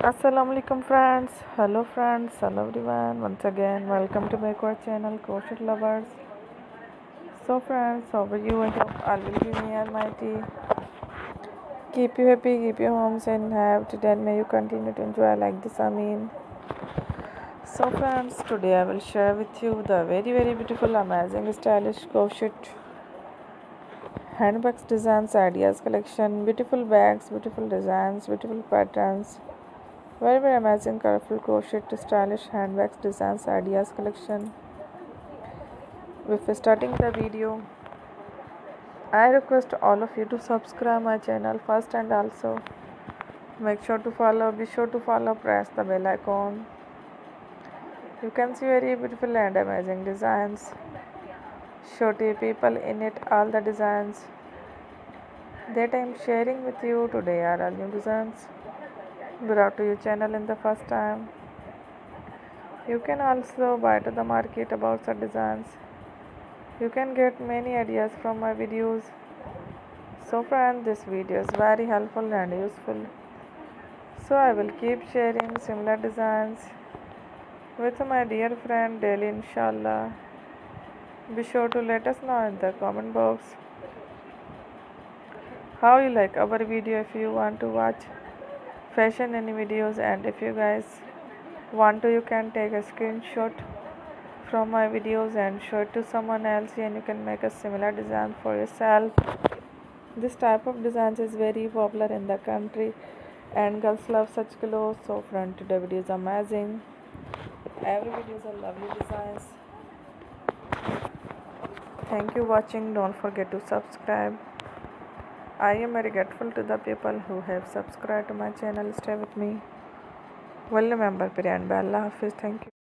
Assalamualaikum friends, hello everyone. Once again, welcome to my core channel, Crochet Lovers. So friends, how are you? I hope all will be me almighty. Keep you happy, keep your homes and have today, and may you continue to enjoy like this. So friends, today I will share with you the very beautiful, amazing, stylish crochet handbags designs ideas collection. Beautiful bags, beautiful designs, beautiful patterns. Very amazing, colorful crochet, stylish handbags, designs, ideas collection. Before starting the video, I request all of you to subscribe my channel first and also be sure to follow, press the bell icon. You can see very beautiful and amazing designs. Show to people in it all the designs that I am sharing with you today are all new designs brought to your channel in the first time. You can also buy to the market about the designs. You can get many ideas from my videos. So friends, this video is very helpful and useful. So I will keep sharing similar designs with my dear friend daily inshallah. Be sure to let us know in the comment box how you like our video. If you want to watch fashion any videos, and if you guys want to, you can take a screenshot from my videos and show it to someone else, and you can make a similar design for yourself. This type of designs is very popular in the country and girls love such clothes. So friend, today video is amazing. Every video is a lovely designs. Thank you watching. Don't forget to subscribe. I am very grateful to the people who have subscribed to my channel. Stay with me. Well, remember, Priyan, Allah Hafiz. Thank you.